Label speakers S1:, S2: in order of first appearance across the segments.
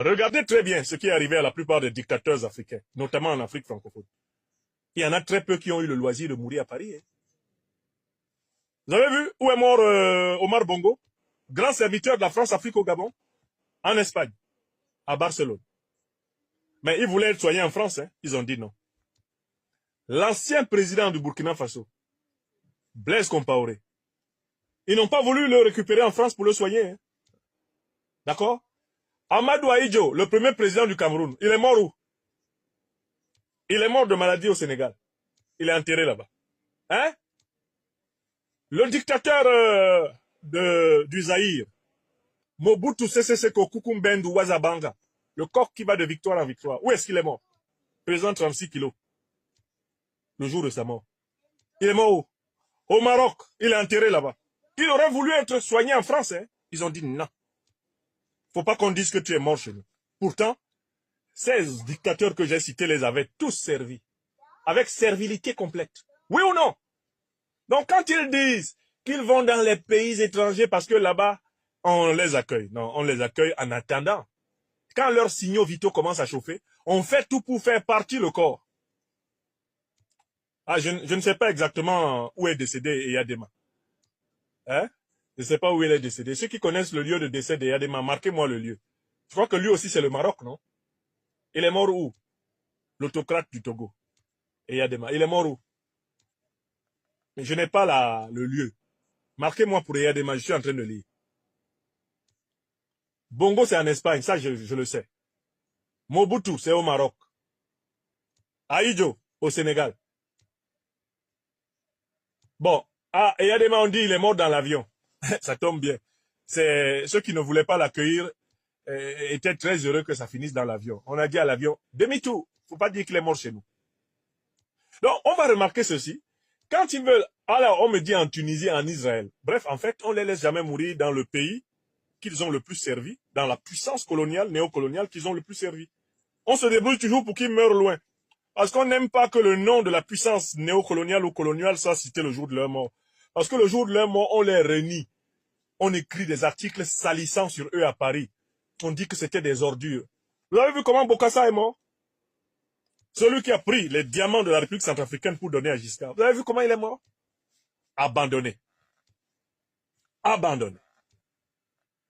S1: Regardez très bien ce qui est arrivé à la plupart des dictateurs africains, notamment en Afrique francophone. Il y en a très peu qui ont eu le loisir de mourir à Paris. Hein. Vous avez vu où est mort Omar Bongo, grand serviteur de la France-Afrique au Gabon, en Espagne, à Barcelone. Mais ils voulaient être soignés en France, hein. Ils ont dit non. L'ancien président du Burkina Faso, Blaise Compaoré, ils n'ont pas voulu le récupérer en France pour le soigner. Hein. D'accord? Amadou Ahidjo, le premier président du Cameroun, il est mort où? Il est mort de maladie au Sénégal. Il est enterré là-bas. Hein? Le dictateur du Zaïre, Mobutu Sese Seko Kukumbendu Wazabanga, le coq qui va de victoire en victoire, où est-ce qu'il est mort? Pesant 36 kilos. Le jour de sa mort. Il est mort où? Au Maroc. Il est enterré là-bas. Il aurait voulu être soigné en France. Hein? Ils ont dit non. Faut pas qu'on dise que tu es mort chez nous. Pourtant, ces dictateurs que j'ai cités les avaient tous servis. Avec servilité complète. Oui ou non? Donc quand ils disent qu'ils vont dans les pays étrangers parce que là-bas, on les accueille. Non, on les accueille en attendant. Quand leurs signaux vitaux commencent à chauffer, on fait tout pour faire partir le corps. Ah, je ne sais pas exactement où est décédé Eyadema. Hein? Je ne sais pas où il est décédé. Ceux qui connaissent le lieu de décès d'Eyadema, marquez-moi le lieu. Je crois que lui aussi c'est le Maroc, non? Il est mort où? L'autocrate du Togo. Eyadema. Il est mort où? Mais je n'ai pas le lieu. Marquez-moi pour Eyadema, je suis en train de lire. Bongo c'est en Espagne, ça je le sais. Mobutu c'est au Maroc. Ahidjo au Sénégal. Bon, Eyadema on dit il est mort dans l'avion. Ça tombe bien. C'est ceux qui ne voulaient pas l'accueillir étaient très heureux que ça finisse dans l'avion. On a dit à l'avion, demi-tour, faut pas dire qu'il est mort chez nous. Donc, on va remarquer ceci. Quand ils veulent, alors on me dit en Tunisie, en Israël. Bref, en fait, on les laisse jamais mourir dans le pays qu'ils ont le plus servi, dans la puissance coloniale, néocoloniale qu'ils ont le plus servi. On se débrouille toujours pour qu'ils meurent loin. Parce qu'on n'aime pas que le nom de la puissance néocoloniale ou coloniale soit cité le jour de leur mort. Parce que le jour de leur mort, on les renie. On écrit des articles salissants sur eux à Paris. On dit que c'était des ordures. Vous avez vu comment Bokassa est mort? Celui qui a pris les diamants de la République centrafricaine pour donner à Giscard. Vous avez vu comment il est mort? Abandonné. Abandonné.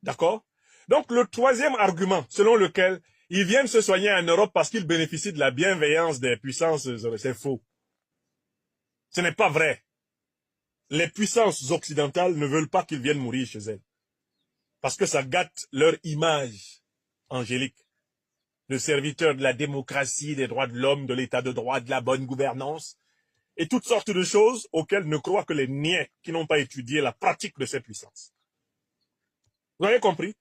S1: D'accord? Donc le troisième argument selon lequel ils viennent se soigner en Europe parce qu'ils bénéficient de la bienveillance des puissances, c'est faux. Ce n'est pas vrai. Les puissances occidentales ne veulent pas qu'ils viennent mourir chez elles. Parce que ça gâte leur image angélique. Le serviteur de la démocratie, des droits de l'homme, de l'état de droit, de la bonne gouvernance, et toutes sortes de choses auxquelles ne croient que les niais qui n'ont pas étudié la pratique de ces puissances. Vous avez compris?